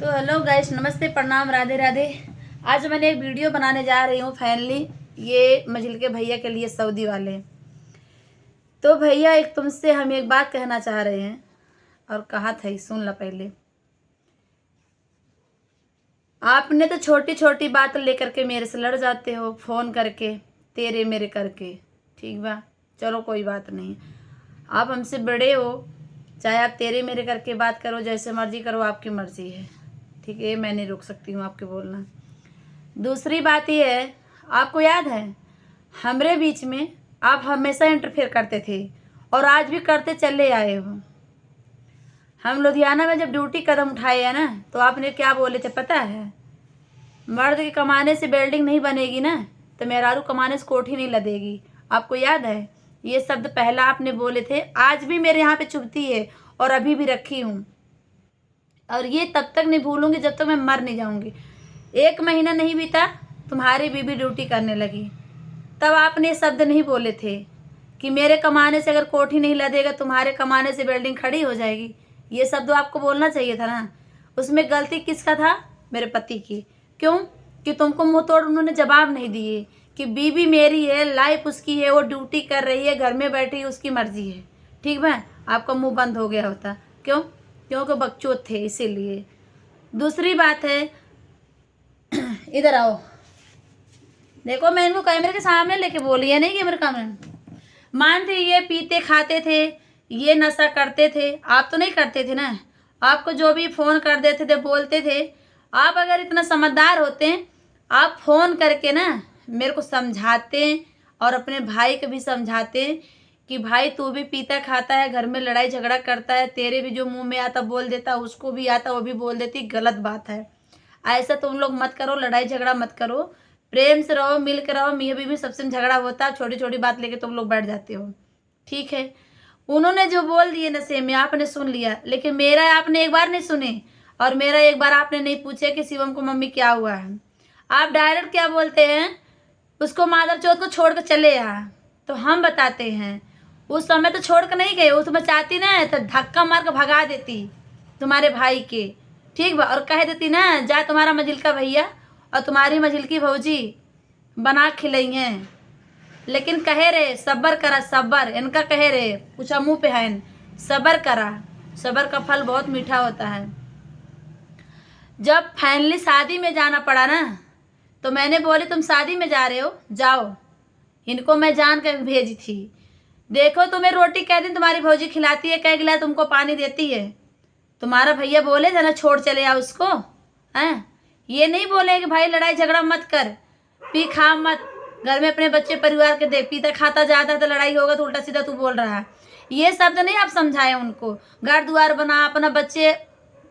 तो hello guys, नमस्ते, प्रणाम, राधे राधे। आज मैंने एक वीडियो बनाने जा रही हूँ फाइनली, ये मजिल के भैया के लिए, सऊदी वाले। तो भैया, तुमसे हम एक बात कहना चाह रहे हैं और कहा था ही, सुन ला पहले। आपने तो छोटी छोटी बात लेकर के मेरे से लड़ जाते हो, फ़ोन करके, तेरे मेरे करके। ठीक बा, चलो कोई बात नहीं। आप हमसे बड़े हो, चाहे आप तेरे मेरे करके बात करो, जैसे मर्जी करो, आपकी मर्जी है। ठीक है, मैं नहीं रोक सकती हूँ आपके बोलना। दूसरी बात ये है, आपको याद है हमारे बीच में आप हमेशा इंटरफेयर करते थे और आज भी करते चले आए हो। हम लुधियाना में जब ड्यूटी कदम उठाए हैं ना, तो आपने क्या बोले थे पता है? मर्द के कमाने से बिल्डिंग नहीं बनेगी ना, तो मेहरारू कमाने से कोठी नहीं लदेगी। आपको याद है? ये शब्द पहला आपने बोले थे, आज भी मेरे यहाँ पे चुभती है और अभी भी रखी हूँ। और ये तब तक नहीं भूलूंगी जब तक मैं मर नहीं जाऊंगी। 1 महीना नहीं बीता, तुम्हारी बीबी ड्यूटी करने लगी, तब आपने शब्द नहीं बोले थे कि मेरे कमाने से अगर कोठी नहीं लदेगा, तुम्हारे कमाने से बिल्डिंग खड़ी हो जाएगी। ये शब्द आपको बोलना चाहिए था ना। उसमें गलती किसका था? मेरे पति की। क्यों? कि तुमको मुंह तोड़ उन्होंने जवाब नहीं दिए कि बीबी मेरी है, लाइफ उसकी है, वो ड्यूटी कर रही है, घर में बैठी है, उसकी मर्जी है। ठीक है, आपका मुंह बंद हो गया होता। क्यों? क्योंकि बकचोद थे, इसीलिए। दूसरी बात है, इधर आओ, देखो मैं इनको कैमरे के सामने लेके बोली है, नहीं कैमरे सामने। मानते ये पीते खाते थे, ये नशा करते थे, आप तो नहीं करते थे ना। आपको जो भी फ़ोन कर देते थे, बोलते थे। आप अगर इतना समझदार होते, आप फ़ोन करके ना मेरे को समझाते और अपने भाई को भी समझाते कि भाई तू भी पीता खाता है, घर में लड़ाई झगड़ा करता है, तेरे भी जो मुंह में आता बोल देता, उसको भी आता वो भी बोल देती। गलत बात है, ऐसा तुम लोग मत करो, लड़ाई झगड़ा मत करो, प्रेम से रहो, मिल कर रहो। मियाँ बीवी सबसे झगड़ा होता है, छोटी छोटी बात लेके तुम लोग बैठ जाते हो। ठीक है, उन्होंने जो बोल दिए नशे में, आपने सुन लिया, लेकिन मेरा आपने एक बार नहीं सुने और मेरा एक बार आपने नहीं पूछे कि शिवम को मम्मी क्या हुआ है। आप डायरेक्ट क्या बोलते हैं, उसको मादर चौथ को छोड़ कर चले आ। तो हम बताते हैं, उस समय तो छोड़ कर नहीं गए, उस समय चाहती ना तो धक्का मार कर भगा देती तुम्हारे भाई के। ठीक बा, और कह देती ना जा तुम्हारा मजिल का भैया और तुम्हारी मजिल की भौजी बना खिलाई हैं। लेकिन कहे रे सब्र करा, सब्र इनका कहे रे, कुछ मुँह पे है, सब्र करा, सब्र का फल बहुत मीठा होता है। जब फाइनली शादी में जाना पड़ा ना, तो मैंने बोली तुम शादी में जा रहे हो, जाओ। इनको मैं जान कर भेजी थी। देखो तुम्हें रोटी कह दिन तुम्हारी भौजी खिलाती है, कह गिला तुमको पानी देती है। तुम्हारा भैया बोले थे ना छोड़ चले आओ उसको, हैं? ये नहीं बोले कि भाई लड़ाई झगड़ा मत कर, पी खा मत, घर में अपने बच्चे परिवार के देख, पीता खाता जाता तो लड़ाई होगा तो उल्टा सीधा तू बोल रहा है। ये शब्द नहीं आप समझाए उनको। घर द्वार बना, अपना बच्चे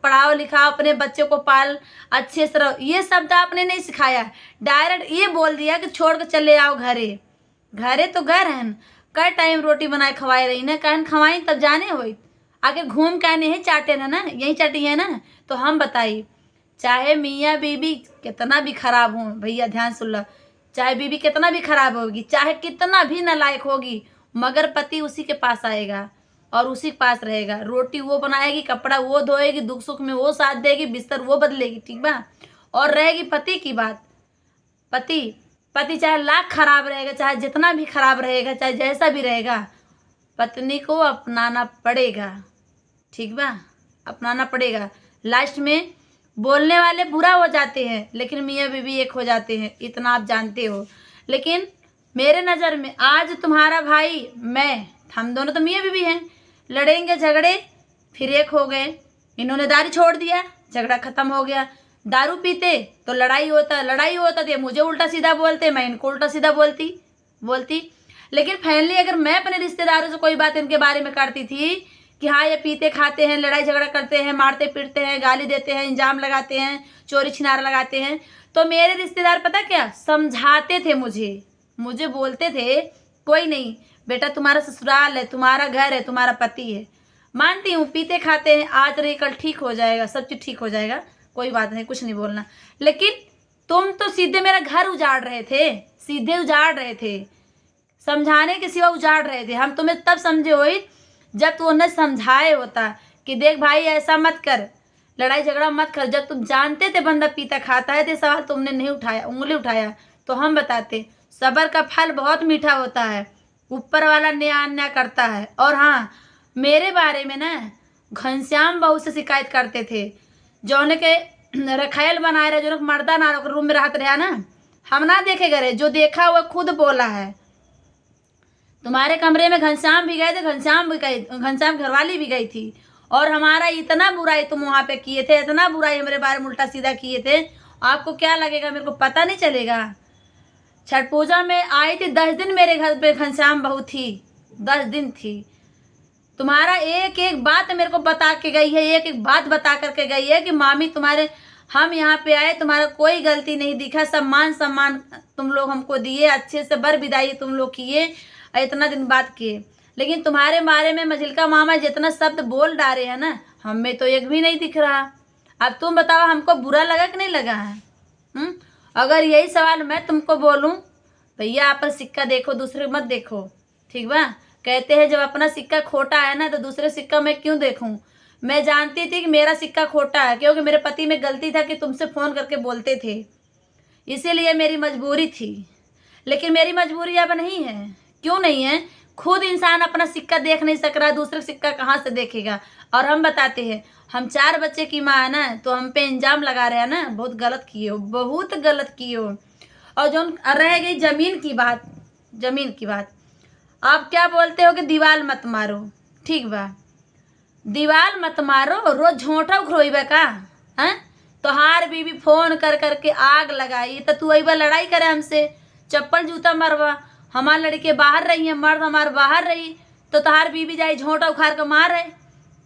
पढ़ाओ लिखाओ, अपने बच्चे को पाल, अच्छे से रहो, ये शब्द आपने नहीं सिखाया। डायरेक्ट ये बोल दिया कि छोड़ कर चले आओ घरे। घरे तो घर है, कई टाइम रोटी बनाए खवाए रही ना, कहन खवाई तब जाने हो। आखिर घूम के नहीं चाटे ना, यही चटी है ना। तो हम बताइए, चाहे मियाँ बीबी कितना भी खराब हो, भैया ध्यान सुन लो, चाहे बीबी कितना भी खराब होगी, चाहे कितना भी नालायक होगी, मगर पति उसी के पास आएगा और उसी के पास रहेगा। रोटी वो बनाएगी, कपड़ा वो धोएगी, दुख सुख में वो साथ देगी, बिस्तर वो बदलेगी। ठीक बा? और रहेगी पति की बात, पति पति चाहे लाख खराब रहेगा, चाहे जितना भी खराब रहेगा, चाहे जैसा भी रहेगा, पत्नी को अपनाना पड़ेगा। ठीक बा? अपनाना पड़ेगा। लास्ट में बोलने वाले बुरा हो जाते हैं, लेकिन मियाँ बीवी एक हो जाते हैं, इतना आप जानते हो। लेकिन मेरे नज़र में आज तुम्हारा भाई, मैं, हम दोनों तो मियाँ बीवी हैं, लड़ेंगे झगड़े फिर एक हो गए। इन्होंने दारू छोड़ दिया, झगड़ा खत्म हो गया। दारू पीते तो लड़ाई होता तो ये मुझे उल्टा सीधा बोलते, मैं इनको उल्टा सीधा बोलती। लेकिन फाइनली अगर मैं अपने रिश्तेदारों से कोई बात इनके बारे में करती थी कि हाँ ये पीते खाते हैं, लड़ाई झगड़ा करते हैं, मारते पीटते हैं, गाली देते हैं, इंजाम लगाते हैं, चोरी छिनारा लगाते हैं, तो मेरे रिश्तेदार पता क्या समझाते थे, मुझे बोलते थे कोई नहीं बेटा, तुम्हारा ससुराल है, तुम्हारा घर है, तुम्हारा पति है। मानती हूँ पीते खाते हैं, आज रही कल ठीक हो जाएगा, सब चीज़ ठीक हो जाएगा, कोई बात नहीं, कुछ नहीं बोलना। लेकिन तुम तो सीधे मेरा घर उजाड़ रहे थे, सीधे उजाड़ रहे थे, समझाने के सिवा उजाड़ रहे थे। हम तुम्हें तब समझे हो जब तू उन्हें समझाए होता कि देख भाई ऐसा मत कर, लड़ाई झगड़ा मत कर। जब तुम जानते थे बंदा पीता खाता है तो सवाल तुमने नहीं उठाया, उंगली उठाया, तो हम बताते। सब्र का फल बहुत मीठा होता है, ऊपर वाला न्याय अन्याय करता है। और हाँ, मेरे बारे में ना घनश्याम बहू से शिकायत करते थे, जौने के रखायल बनाए रहे, जो मर्दा ना रूम में रहते रहा ना, हम ना देखे गए, जो देखा वो खुद बोला है। तुम्हारे कमरे में घनश्याम भी गए थे, घनश्याम घरवाली भी गई थी, और हमारा इतना बुराई तुम वहाँ पे किए थे, इतना बुराई हमारे बारे में उल्टा सीधा किए थे। आपको क्या लगेगा मेरे को पता नहीं चलेगा? छठ पूजा में आई थी, 10 दिन मेरे घर पे घनश्याम बहू थी, 10 दिन थी। तुम्हारा एक एक बात मेरे को बता के गई है, एक एक बात बता करके गई है कि मामी तुम्हारे, हम यहाँ पे आए, तुम्हारा कोई गलती नहीं दिखा, सम्मान तुम लोग हमको दिए, अच्छे से बर विदाई तुम लोग किए, इतना दिन बाद किए। लेकिन तुम्हारे बारे में मझिलका मामा जितना शब्द बोल डाले हैं ना, हमें तो एक भी नहीं दिख रहा। अब तुम बताओ, हमको बुरा लगा कि नहीं लगा है? अगर यही सवाल मैं तुमको बोलूं, भैया आप सिक्का देखो, दूसरे मत देखो, ठीक बा? कहते हैं जब अपना सिक्का खोटा है ना तो दूसरे सिक्का मैं क्यों देखूं? मैं जानती थी कि मेरा सिक्का खोटा है, क्योंकि मेरे पति में गलती था कि तुमसे फ़ोन करके बोलते थे, इसीलिए मेरी मजबूरी थी। लेकिन मेरी मजबूरी अब नहीं है। क्यों नहीं है? खुद इंसान अपना सिक्का देख नहीं सक रहा, दूसरे सिक्का कहाँ से देखेगा? और हम बताते हैं, हम 4 बच्चे की माँ है ना, तो हम पे इल्जाम लगा रहे हैं ना, बहुत गलत किए हो, बहुत गलत किए हो। और जो रह गई ज़मीन की बात, आप क्या बोलते हो कि दीवार मत मारो, ठीक बा, दीवार मत मारो, रोज झोंटा उखरोइबा का? हैं? तोहार बीवी फोन कर करके आग लगाई तो तू अइबा लड़ाई करे हमसे, चप्पल जूता मरवा। हमार लड़के बाहर रही है, मर्द हमार बाहर रही, तो तोहार बीवी जाई झोंटा उखाड़ के मार है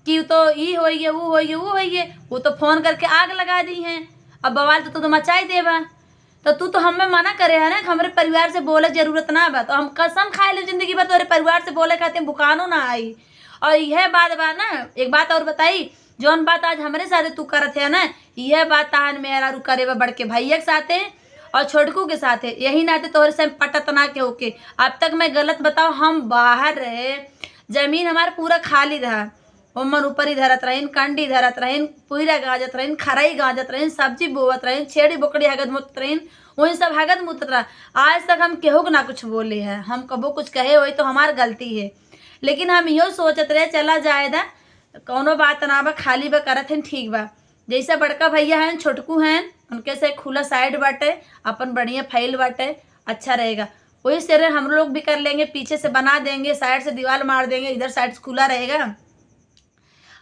कि तो ई होइए, वो होइए, वो होइए, वो तो फोन करके आग लगा दी हैं। अब बवाल तो मचाई देबा। तो तू तो हमें मना करे है ना, हमारे परिवार से बोले जरूरत ना बा, तो हम कसम खाए ले जिंदगी भर तोरे परिवार से बोले खाते बुकानो ना आई। और यह बात बा ना, एक बात और बताई, जौन बात आज हमारे साथ तू करत है ना, यह बात तहान मेरा रू करे बड़ के भैया के साथे और छोटकू के साथ है, यही नाते तोहरे से पटत ना के होके। अब तक मैं गलत बताओ, हम बाहर रहे, जमीन हमारा पूरा खाली रहा, उमन ऊपर ही धरत रहीन, कंडी धरत रहीन, पूरा गाजत रहीन, खराई गाजत रहीन, सब्जी बोवत रहीन, छेड़ी बोकड़ी हगत मुत रहीन, वही सब हगत मुत रहा। आज तक हम केहू ना कुछ बोले हैं, हम कबो कुछ कहे हो तो हमार गलती है। लेकिन हम यो सोचत रहे चला जाएदा, कौनो बात ना बा, खाली बा करत हैं, ठीक बा। जैसे बड़का भैया हैं, छोटकू हैं, उनके से खुला साइड बाटे, अपन बढ़िया फैल बाटे, अच्छा रहेगा। वही से हम लोग भी कर लेंगे, पीछे से बना देंगे, साइड से दीवार मार देंगे, इधर साइड से खुला रहेगा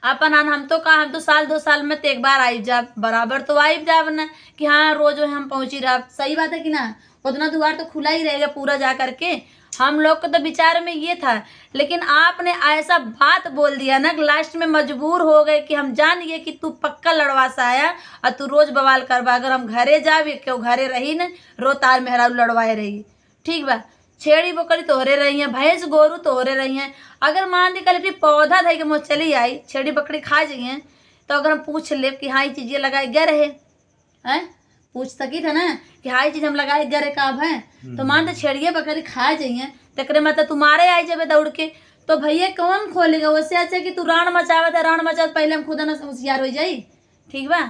अपन। हम तो साल 2 साल में तो एक बार आई जाब, बराबर तो आई जाब ना कि हाँ रोज हम पहुंची रहा। सही बात है कि ना? उतना द्वार तो खुला ही रहेगा पूरा जा करके। हम लोग को तो विचार में ये था, लेकिन आपने ऐसा बात बोल दिया ना, लास्ट में मजबूर हो गए कि हम जान गए कि तू पक्का लड़वा सा आया और तू रोज बवाल करवा। अगर हम घरे जावे, क्यों घरे रही न, रो तार मेहरा लड़वाए रही, ठीक बा। छेड़ी बोकड़ी तोहरे रही हैं, भैंस गोरू तोहरे रही हैं। अगर मान ली कल पौधा धई के मुँह चली आई, छेड़ी बकरी खा जाइए, तो अगर हम पूछ ले कि हाँ ये चीज़ ये लगाए गए रहे हैं, पूछ सकी था ना कि हाँ ये चीज़ हम लगाए गए रहे कब है, तो मान तो छेड़िए बकरी खा जाइए, तकरे मतलब तुम्हारे आई जब दौड़ के, तो भैया कौन खोलेगा? उससे अच्छा कि तू राण मचावत है, राण मचावत पहले हम खुद न होशियार हो जाई, ठीक बा।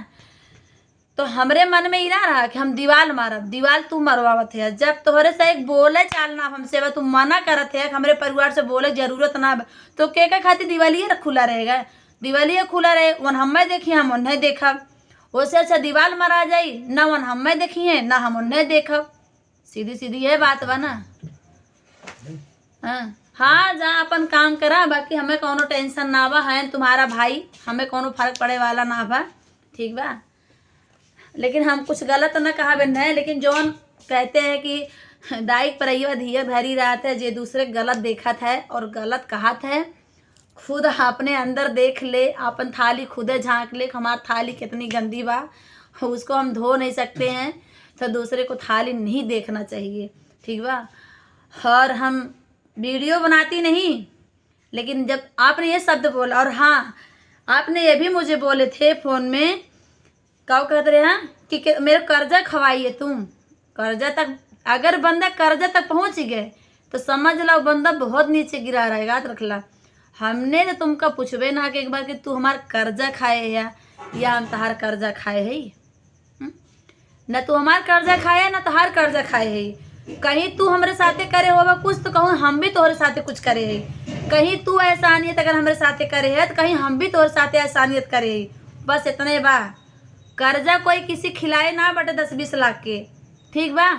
तो हमरे मन में ही ना रहा कि हम दीवार मारब, दीवार तू मरवावत है। जब तोहरे से एक बोले चालना हमसे बा, तू मना करत है हमरे परिवार से बोले जरूरत ना बा, तो के खातिर दिवालिया खुला रहेगा? दिवालिया खुला रहे, वन हमें देखी हम उन्हें देखब। उससे अच्छा दीवार मरा जाई, ना वन हमें देखी है ना हम उन्हें देखब। सीधी सीधी ये बात बा ना। हाँ जा अपन काम करा, बाकी हमें कोनो टेंशन ना बा, है तुम्हारा भाई, हमें कोनो फर्क पड़े वाला ना बा, ठीक बा। लेकिन हम कुछ गलत न कहा बन है, लेकिन जौन कहते हैं कि दाई परैया धिया भरी रात है, जे दूसरे गलत देखा था और गलत कहा था, खुद अपने अंदर देख ले, अपन थाली खुदे झांक ले, हमारी थाली कितनी गंदी बा, उसको हम धो नहीं सकते हैं, तो दूसरे को थाली नहीं देखना चाहिए, ठीक बा। और हम वीडियो बनाती नहीं, लेकिन जब आपने ये शब्द बोला, और हाँ आपने ये भी मुझे बोले थे फ़ोन में, क्या कहते रहे हैं कि मेरे कर्जा खवाइए तुम। कर्जा तक, अगर बंदा कर्जा तक पहुंच गए तो समझ लो बंदा बहुत नीचे गिरा रहेगा, याद रख ला। हमने तो तुमका पूछबे ना कि एक बार कि तू हमारा कर्जा खाए या या हम तहार कर्जा खाए है? न तू हमार कर्जा खाए न तहार कर्जा खाए है। कहीं तू हमरे साथे करे होगा कुछ तो कहूँ हम भी तोहरे साथे कुछ करे है। कहीं तू एहसानियत अगर हमरे साथे करे है तो कहीं हम भी तोहरे साथे एहसानियत करे है। बस इतने बा। कर्जा कोई किसी खिलाए ना बटे 10-20 लाख के, ठीक बा।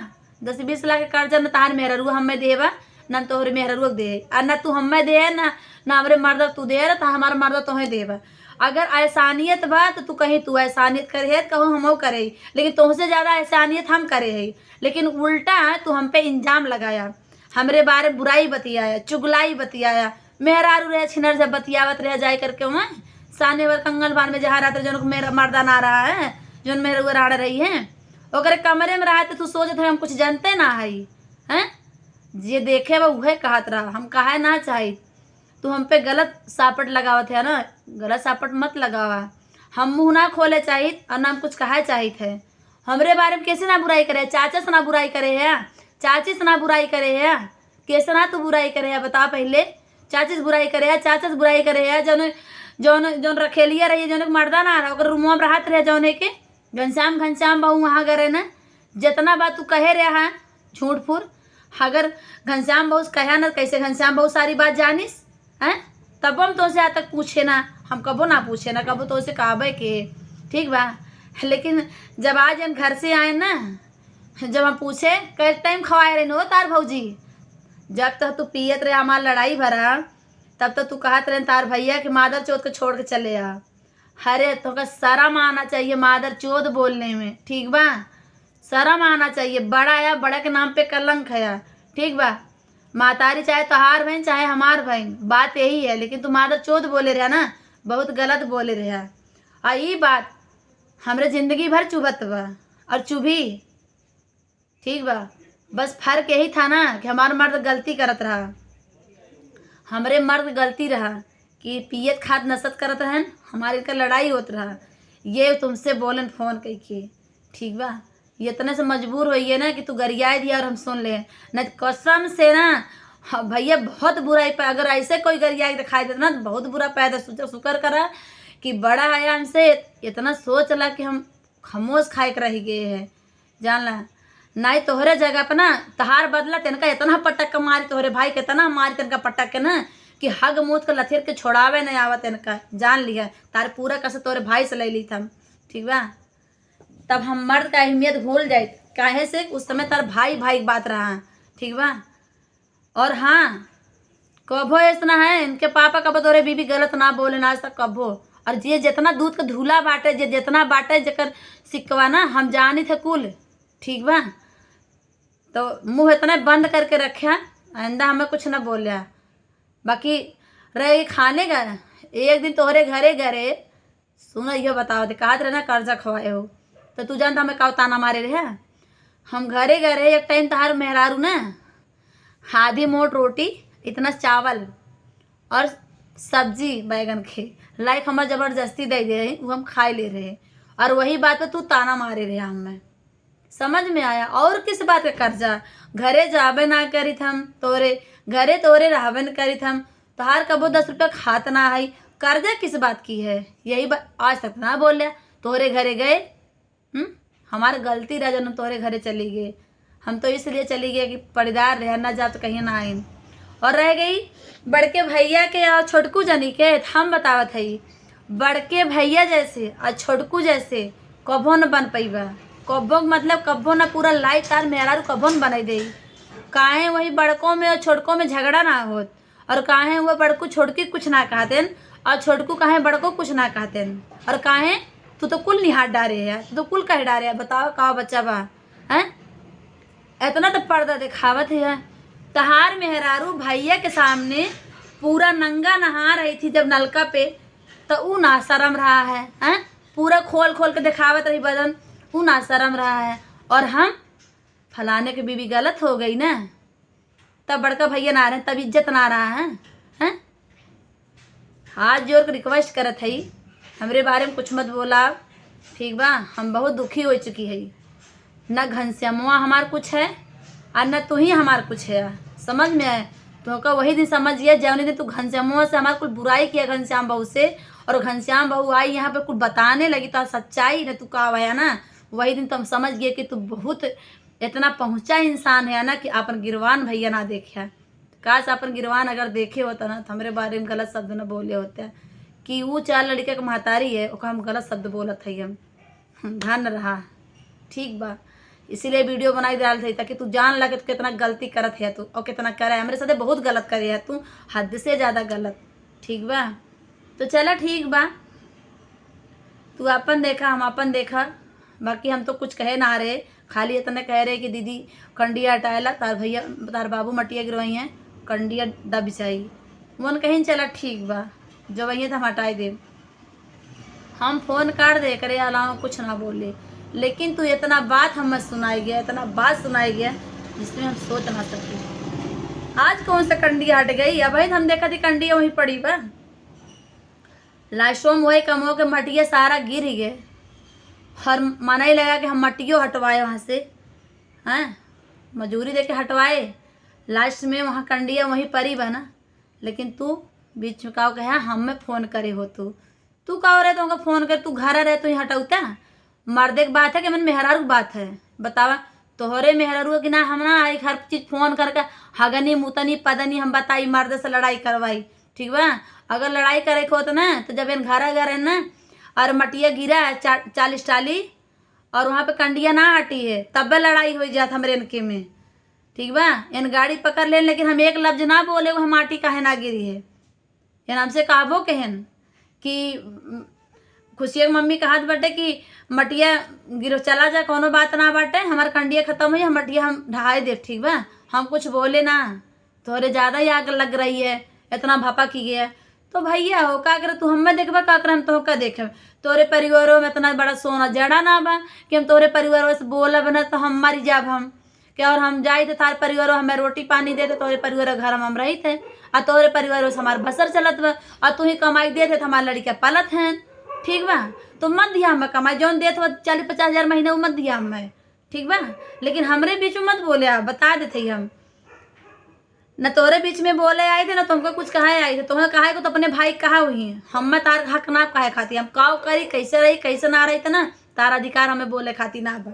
10-20 लाख के कर्जा न तहार मेहररुआ हमें देबा न तोहरे मेहररुआ दे, और न तू हमें दे न हमरे मर्दा तू दे तो हमारा मर्दा तोहे देबा। अगर एहसानियत बा तो तू कहीं तू एहसानियत करे है कहूँ हमो करे, लेकिन तुमसे ज़्यादा एहसानियत हम करे है। लेकिन उल्टा तू हम पे इल्जाम लगाया, हमरे बारे बुराई बतियाया, चुगलाई बतियाया। मेहरारू रहे छिनर जब बतियावत रह जाए करके वहाँ साने वर कंगल बान में जहाँ रहते जो मेरा मर्दा ना रहा है, जो मेरे वो राड़ रही है ओकरे कमरे में रहा तो तू सोचत है हम कुछ जानते ना है हैं? जे देखे वो उहे कहत रहा, हम कहे ना चाही। तू हम पे गलत सापट लगावत है ना, गलत सापट मत लगावा। हम मुँह ना खोले चाहिए और ना हम कुछ कहे चाहिए थे। हमरे बारे में कैसे ना बुराई करे, चाचा से ना बुराई करे है, चाची से ना बुराई करे है, कैसे ना तू बुराई करे है बता। पहले चाची से बुराई करे है, चाचा से बुराई करे है। जौन जौन जौन रखेलिया रही जौन मर्दा ना रहा रूमवा में रहत रहे जौने के घनश्याम बहू वहाँ गए ना। जितना बात तू कहे रहा है झूठ फूर, अगर घनश्याम बहू कहे ना कैसे घनश्याम बहू सारी बात जानिस हैं, तब हम तो से आज तक पूछे ना, हम कबो ना पूछे ना, कबो तो से कहबे के, ठीक बा। लेकिन जब आज हम घर से आए ना, जब हम पूछे कई टाइम खवाए रहे नो तार भौजी, जब तक तू पियत रहे हमार लड़ाई भरा तब तक तू कहत रहे तार भैया कि मादर चौथ को छोड़ के चले आ। अरे तो का शर्म आना चाहिए मादर चौथ बोलने में, ठीक बा। शर्म आना चाहिए, बड़ा या बड़ा के नाम पे कलंक है, ठीक बा। मातारी चाहे तोहार बहन चाहे हमार बहन, बात यही है। लेकिन तू मादर चौथ बोले रहा ना, बहुत गलत बोले रहा। और ये बात हमरे जिंदगी भर चुभत बा और चुभी, ठीक बा। बस फर्क यही था ना कि हमारा मर्द गलती करत रहा, हमरे मर्द गलती रहा कि पियत खाद नशत करत रहन, हमारे का लड़ाई होत रहा। ये तुमसे बोलन फ़ोन करके, ठीक बा। ये इतने से मजबूर होइए ना कि तू गरियाए दिया और हम सुन ले, न कसम से ना। हाँ भैया बहुत बुराई पे अगर ऐसे कोई गरियाई दिखाई देता ना तो बहुत बुरा पैदा शुक्र करा कि बड़ा आया हमसे इतना सोच ला कि हम खामोश खाए के रह गए हैं, जान ला। नहीं तोहरे जगह पे ना तहार बदला तिनका इतना पटक के मारी, तोहरे भाई के इतना मारी तिनका पटक के ना कि हग मूत के लथेर के छोड़ावे नहीं आवत तिनका, जान लिया। तार पूरा कसे तोहरे भाई से ले ली थम, ठीक बा। तब हम मर्द का अहमियत भूल जाए, काहे से उस समय तार भाई भाई बात रहा, ठीक बा। और हाँ कबो ऐसा है इनके पापा कबो तोरे बीबी गलत ना बोले ना आज तक कबो। और ये जितना दूध का धूला बाटे जे जितना बाटे जकर सिकवा ना हम जानी थे कुल, ठीक बा। तो मुँह इतना बंद करके रखा, आइंदा हमें कुछ ना बोलिया। बाकी रहे खाने का एक दिन तोहरे घरे सुनो यो बताओ दे कहत रहे ना कर्जा खवाए हो तो तू जानता हमें का ताना मारे रहे। हम घरे एक टाइम तहार मेहरारू ना आधी मोट रोटी इतना चावल और सब्जी बैगन के लाइक हमार ज़बरदस्ती दे रहे, वो हम खाए ले रहे। और वही बात पे तू ताना मारे रहे, हमें समझ में आया। और किस बात का कर्जा, घरे जाबे ना करी थम, तोरे घरे तोरे रहबे न करी थम, तोहार कबो 10 रुपया खात ना है, कर्जा किस बात की है। यही बात आज तक ना बोलिया। तोरे घरे गए, हमारी गलती रह जब तोरे घरे चली गए। हम तो इसलिए चली गए कि पड़ीदार रह ना जा तो कहीं ना आइन। और रह गई बड़के भैया के और छोटकू जनी के, हम बतावत है बड़के भैया जैसे और छोटकू जैसे कबो न बन पैबा, कब्बो मतलब कब्बो ना पूरा लाइफ तार मेहरारू कब्बो न बनाई दे। काहे वही बड़कों में और छोटकों में झगड़ा ना होत, और काहे वो बड़कू छोटकी कुछ ना कहते और छोटकू काहे बड़को कुछ ना कहते। और काहे तू तो कुल निहार डारे है, तू तो कुल कह डारे है। बताओ का बच्चा बा हैं, इतना तो पर्दा दिखावत है। तहार मेहरारू भैया के सामने पूरा नंगा नहा रही थी जब नलका पे, तो ऊ ना शर्म रहा है हैं, पूरा खोल खोल के दिखावत रही बदन, ऊ ना शर्म रहा है। और हम फलाने की बीवी गलत हो गई ना, तब बड़का भैया ना रहे, तब इज्जत ना रहा है हैं। हाथ जोड़ के रिक्वेस्ट करत है हमरे बारे में कुछ मत बोला, ठीक बा। हम बहुत दुखी हो चुकी है, न घनश्यामुआ हमार कुछ है और न तू ही हमार कुछ है, समझ में आए तो का वही दिन समझिए जौने दिन तू घनश्यामुआ से हमार कुछ बुराई किया घनश्याम बहू से और घनश्याम बहू आई यहाँ पे कुछ बताने लगी तो सच्चाई ने तू कहा है ना, वही दिन तुम समझ गए कि तू बहुत इतना पहुँचा इंसान है ना कि अपन गिरवान भैया ना देखे। काश अपन गिरवान अगर देखे होता ना तो हमारे बारे में गलत शब्द न बोले होते कि वो 4 लड़के के महतारी है ओका हम गलत शब्द बोलत है। हम ध्यान रहा, ठीक बा, इसीलिए वीडियो बनाई डाल थी ताकि तू जान लगे तो कितना गलती करत है तू और कितना करे है। मेरे साथ बहुत गलत करे है तू, हद से ज़्यादा गलत, ठीक बा। तो चला ठीक बा, तू अपन देखा हम अपन देखा, बाकी हम तो कुछ कहे ना रहे, खाली इतने कह रहे कि दीदी कंडिया हटाएला तार भैया तार बाबू मटिया गिरवाई हैं, कंडिया दब बिछाई मन कहीं। चला ठीक बा, जो वही तो हम हटाए दे, हम फोन काट दे करे अलावा कुछ ना बोले। लेकिन तू इतना बात हमें सुनाई गया, इतना बात सुनाई गया जिसमें हम सोच ना सके। आज कौन सा कंडिया हट गई, अब हम देखा थी कंडिया वहीं पड़ी बा, लास्टों में वही कम हो के मटिया सारा गिर ही गए। हर माना ही लगा कि हम मटियो हटवाए वहाँ से, हैं मजूरी दे के हटवाए, लास्ट में वहाँ कंडिया वहीं पड़ी बा ना। लेकिन तू बीच में कहो कहे हमें फ़ोन करे हो, तू कहो रहे तो फ़ोन कर, तू घर रहे तो ही हटाऊता। मर्दे की बात है कि मन मेहरारू की बात है, बतावा तोहरे मेहरारू कि ना हम ना आई हर चीज़ फ़ोन करके हगनी मुतनी पदनी हम बताई मर्द से लड़ाई करवाई, ठीक बा। अगर लड़ाई करे को तो ना तो जब इन घर है ना और मटिया गिरा है 40 टाली और वहाँ पे कंडिया ना हटी है तब लड़ाई हो जात हमरे इनके में, ठीक बा। इन गाड़ी पकड़ लेन लेकिन हम एक लफ्ज ना बोले वो हम माटी काहे ना गिरी है। इन हमसे कहबो कहन कि खुशिया की मम्मी कहत बाटे कि मटिया गिरो चला जा, कोनो बात ना बाटे, हमार कंडिया खत्म हुई, हम मटिया हम ढहाए दे, ठीक बा। हम कुछ बोले ना, थोड़े ज़्यादा ही आग लग रही है, इतना भापा की गया। तो भैया हो का करे तू हमें देखबा का करे हम तो का देखे, तोरे परिवारों में इतना बड़ा सोना जड़ा ना बा कि हम तोरे परिवारों से बोलब ना तो हम मर जाब हम क्या। और हम जाए थे तार परिवारों हमें रोटी पानी दे, तोरे परिवार घर में हम रही थे और तोरे परिवारों से हमारे बसर चलत बा और तू ही कमाई दे थे तो हमारे लड़कियाँ पलत हैं, ठीक बा। तो मत दिया हमें कमाई जौन दे तो 40-50 हज़ार महीने वो मत दिया हमें, ठीक बा। लेकिन हमरे बीच में मत बोले, आप बता देते हम न तोरे बीच में बोले आए थे ना तुमको कुछ कहा आई थे, तुम्हें कहा को तो अपने भाई कहा हुई है, हम तार हक ना कहे खाती, हम काव करी कैसे रही कैसे ना रही थे ना तार अधिकार हमें बोले खाती ना बा।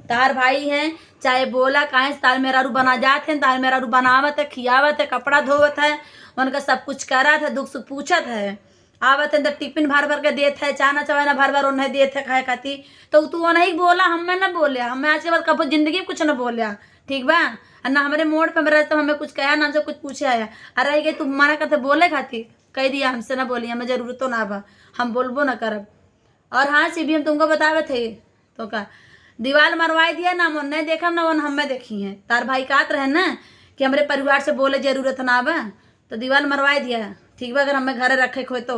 तार भाई हैं चाहे बोला काहे तार मेरा रू बना जाते हैं, तार मेरा रू बनावत है, खियावत है, कपड़ा धोवत है, उनका सब कुछ करत है, दुख सुख पूछत है, आवत है तो टिफिन भर भर के देते है, चाना चवाना भर भर उन्हें देते खाए खाती। तो तू वो नहीं बोला, हमें ना बोलिया, हमें आज के बाद कभी जिंदगी में कुछ ना बोलिया, ठीक बा। ना हमारे मोड़ पे मेरा तो हमें कुछ कहा ना हमसे कुछ पूछे आया, अरे रह गई तू मना करते बोले खाती, कह दिया हमसे ना बोलिए, हमें जरूरत तो ना बा, हम बोलबो ना करब। और हाँ सी भी हम तुमको बतावे थे तो का दीवार मरवाई दिया ना, मन नहीं देखा ना वन हमें देखी है, तार भाई कहत रहे ना कि हमारे परिवार से बोले जरूरत ना बा तो दीवार मरवाई दिया, ठीक बा। अगर हमें घर रखे खोए तो